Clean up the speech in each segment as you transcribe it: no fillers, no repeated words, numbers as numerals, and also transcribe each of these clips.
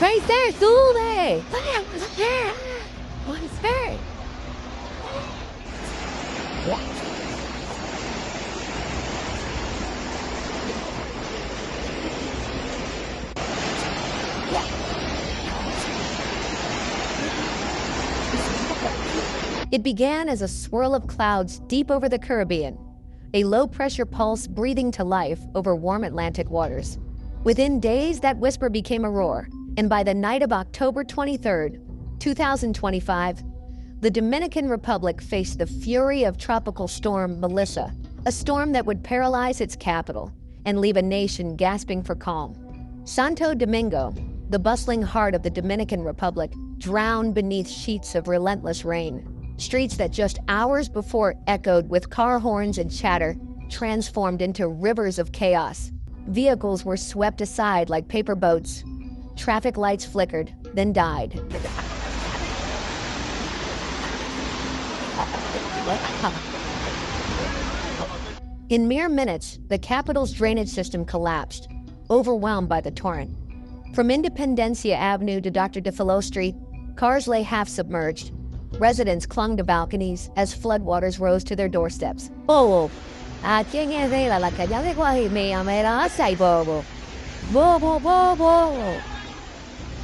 Right there, sube. One third. It began as a swirl of clouds deep over the Caribbean, a low-pressure pulse breathing to life over warm Atlantic waters. Within days, that whisper became a roar, and by the night of October 23, 2025, the Dominican Republic faced the fury of tropical storm Melissa, a storm that would paralyze its capital and leave a nation gasping for calm. Santo Domingo, the bustling heart of the Dominican Republic, drowned beneath sheets of relentless rain. Streets that just hours before echoed with car horns and chatter transformed into rivers of chaos. Vehicles were swept aside like paper boats. Traffic lights flickered, then died. In mere minutes, the capital's drainage system collapsed, overwhelmed by the torrent. From Independencia Avenue to Dr. Defilló Street, cars lay half-submerged. Residents clung to balconies as floodwaters rose to their doorsteps. Bobo, ¿a quién es de la calle de Guajimea Meraza y Bobo? Bobo, Bobo,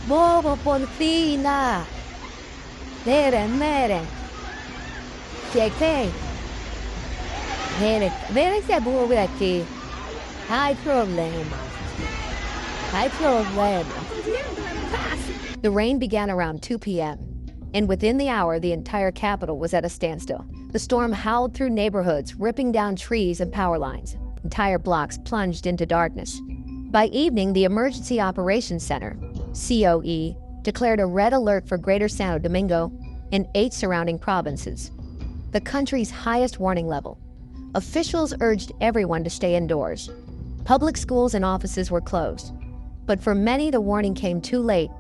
Bobo Porcina. Mere. Cheque. Mere ese bobo aquí. Hay problema. The rain began around 2 p.m. and within the hour, the entire capital was at a standstill. The storm howled through neighborhoods, ripping down trees and power lines. Entire blocks plunged into darkness. By evening, the Emergency Operations Center, COE, declared a red alert for Greater Santo Domingo and 8 surrounding provinces, the country's highest warning level. Officials urged everyone to stay indoors. Public schools and offices were closed. But for many, the warning came too late.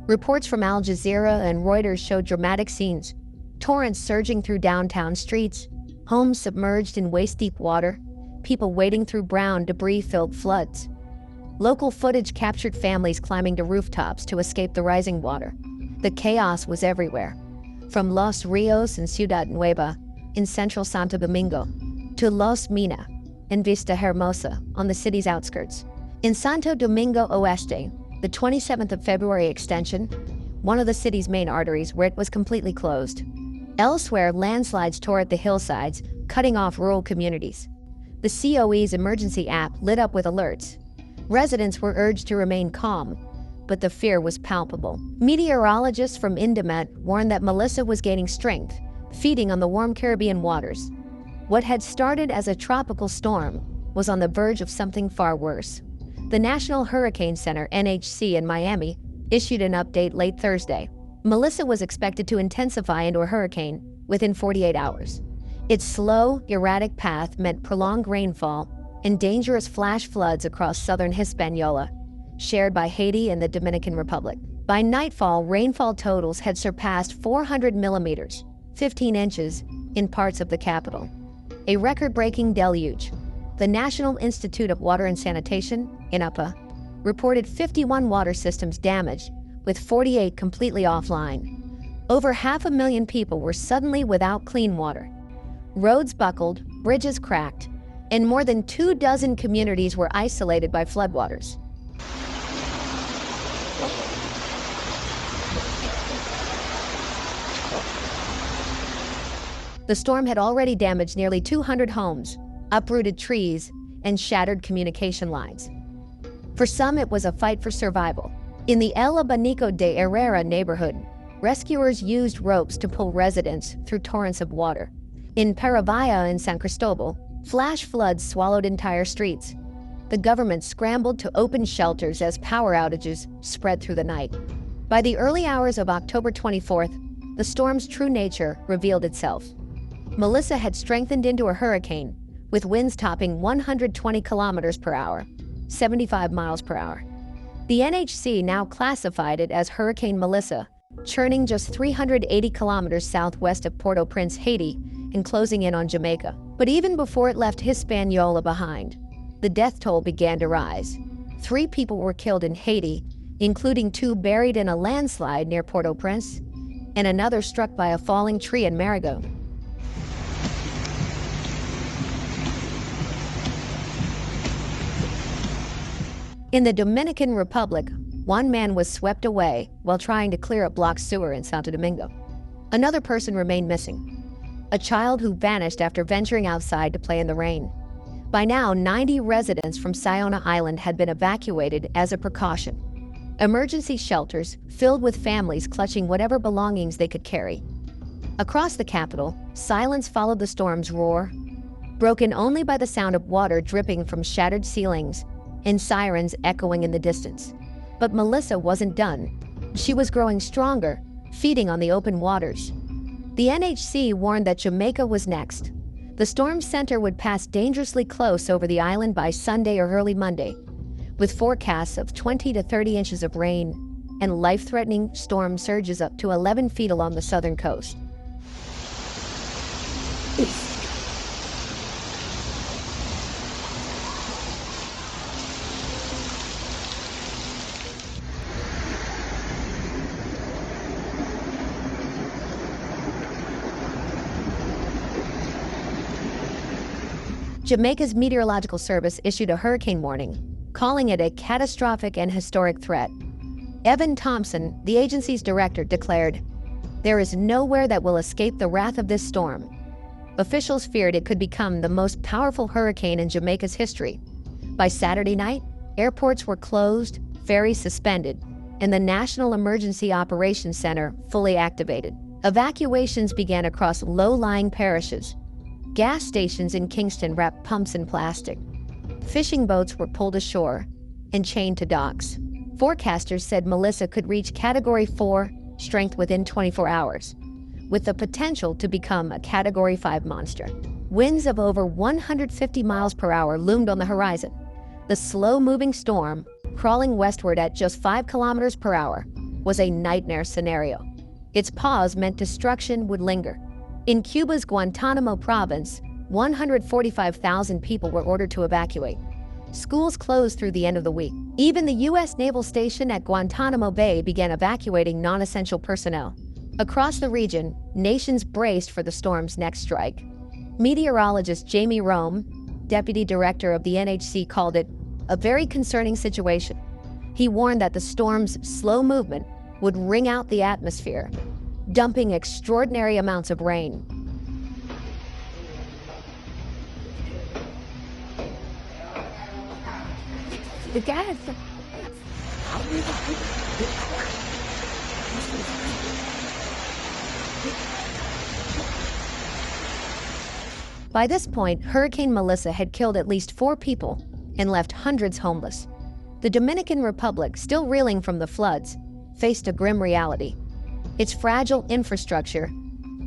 Reports from Al Jazeera and Reuters showed dramatic scenes: torrents surging through downtown streets, homes submerged in waist-deep water, people wading through brown, debris-filled floods. Local footage captured families climbing to rooftops to escape the rising water. The chaos was everywhere, from Los Rios and Ciudad Nueva in central Santo Domingo to Los Mina and Vista Hermosa on the city's outskirts. In Santo Domingo Oeste, the 27th of February extension, one of the city's main arteries, where it was completely closed. Elsewhere, landslides tore at the hillsides, cutting off rural communities. The COE's emergency app lit up with alerts. Residents were urged to remain calm, but the fear was palpable. Meteorologists from Indemet warned that Melissa was gaining strength, feeding on the warm Caribbean waters. What had started as a tropical storm was on the verge of something far worse. The National Hurricane Center, NHC, in Miami issued an update late Thursday. Melissa was expected to intensify into a hurricane within 48 hours. Its slow, erratic path meant prolonged rainfall and dangerous flash floods across southern Hispaniola, shared by Haiti and the Dominican Republic. By nightfall, rainfall totals had surpassed 400 millimeters, 15 inches, in parts of the capital. A record-breaking deluge. The National Institute of Water and Sanitation, INAPA, reported 51 water systems damaged, with 48 completely offline. Over 500,000 people were suddenly without clean water. Roads buckled, bridges cracked, and more than 24 communities were isolated by floodwaters. The storm had already damaged nearly 200 homes, uprooted trees, and shattered communication lines. For some, it was a fight for survival. In the El Abanico de Herrera neighborhood, rescuers used ropes to pull residents through torrents of water. In Paravaya and San Cristobal, flash floods swallowed entire streets. The government scrambled to open shelters as power outages spread through the night. By the early hours of October 24th, the storm's true nature revealed itself. Melissa had strengthened into a hurricane, with winds topping 120 kilometers per hour, 75 miles per hour. The NHC now classified it as Hurricane Melissa, churning just 380 kilometers southwest of Port-au-Prince, Haiti, and closing in on Jamaica. But even before it left Hispaniola behind, the death toll began to rise. 3 people were killed in Haiti including 2 buried in a landslide near Port-au-Prince and another struck by a falling tree in Marigot. In the Dominican Republic, 1 man was swept away while trying to clear a blocked sewer in Santo Domingo. Another person remained missing, a child who vanished after venturing outside to play in the rain. By now, 90 residents from Siona Island had been evacuated as a precaution. Emergency shelters filled with families clutching whatever belongings they could carry. Across the capital, silence followed the storm's roar, broken only by the sound of water dripping from shattered ceilings and sirens echoing in the distance. But Melissa wasn't done. She was growing stronger, feeding on the open waters. The NHC warned that Jamaica was next. The storm center would pass dangerously close over the island by Sunday or early Monday, with forecasts of 20 to 30 inches of rain and life-threatening storm surges up to 11 feet along the southern coast. Jamaica's Meteorological Service issued a hurricane warning, calling it a catastrophic and historic threat. Evan Thompson, the agency's director, declared, "There is nowhere that will escape the wrath of this storm." Officials feared it could become the most powerful hurricane in Jamaica's history. By Saturday night, airports were closed, ferries suspended, and the National Emergency Operations Center fully activated. Evacuations began across low-lying parishes. Gas stations in Kingston wrapped pumps in plastic. Fishing boats were pulled ashore and chained to docks. Forecasters said Melissa could reach Category 4 strength within 24 hours, with the potential to become a Category 5 monster. Winds of over 150 miles per hour loomed on the horizon. The slow-moving storm, crawling westward at just 5 kilometers per hour, was a nightmare scenario. Its pause meant destruction would linger. In Cuba's Guantanamo province, 145,000 people were ordered to evacuate. Schools closed through the end of the week. Even the U.S. Naval Station at Guantanamo Bay began evacuating non-essential personnel. Across the region, nations braced for the storm's next strike. Meteorologist Jamie Rome, deputy director of the NHC, called it a very concerning situation. He warned that the storm's slow movement would wring out the atmosphere, dumping extraordinary amounts of rain. By this point, Hurricane Melissa had killed at least 4 people and left hundreds homeless. The Dominican Republic, still reeling from the floods, faced a grim reality. Its fragile infrastructure,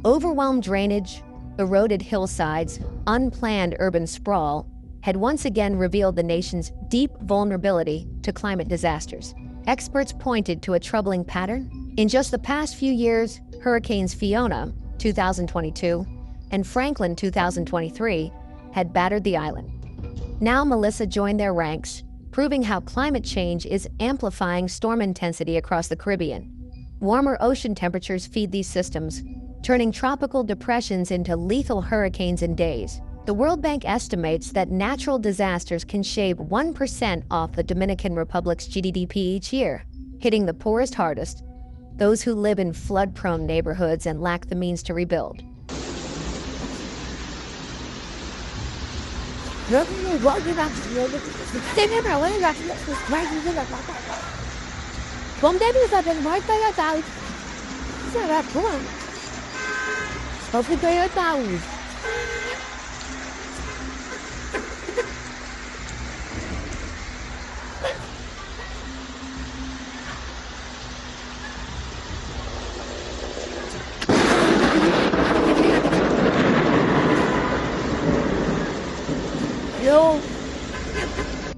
overwhelmed drainage, eroded hillsides, unplanned urban sprawl, had once again revealed the nation's deep vulnerability to climate disasters. Experts pointed to a troubling pattern. In just the past few years, Hurricanes Fiona, 2022, and Franklin, 2023, had battered the island. Now Melissa joined their ranks, proving how climate change is amplifying storm intensity across the Caribbean. Warmer ocean temperatures feed these systems, turning tropical depressions into lethal hurricanes in days. The World Bank estimates that natural disasters can shave 1% off the Dominican Republic's GDP each year, hitting the poorest hardest, those who live in flood-prone neighborhoods and lack the means to rebuild.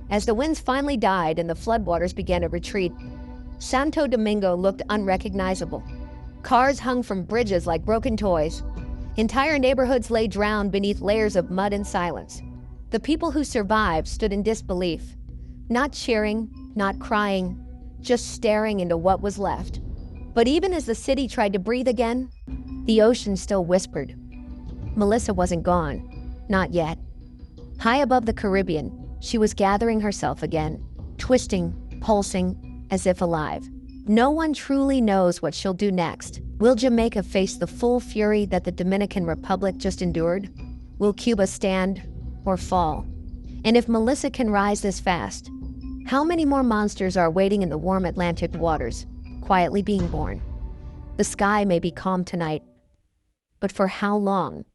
As the winds finally died and the floodwaters began to retreat, Santo Domingo looked unrecognizable. Cars hung from bridges like broken toys. Entire neighborhoods lay drowned beneath layers of mud and silence. The people who survived stood in disbelief, not cheering, not crying, just staring into what was left. But even as the city tried to breathe again, the ocean still whispered. Melissa wasn't gone. Not yet. High above the Caribbean, she was gathering herself again, twisting, pulsing, as if alive. No one truly knows what she'll do next. Will Jamaica face the full fury that the Dominican Republic just endured? Will Cuba stand or fall? And if Melissa can rise this fast, how many more monsters are waiting in the warm Atlantic waters, quietly being born? The sky may be calm tonight, but for how long?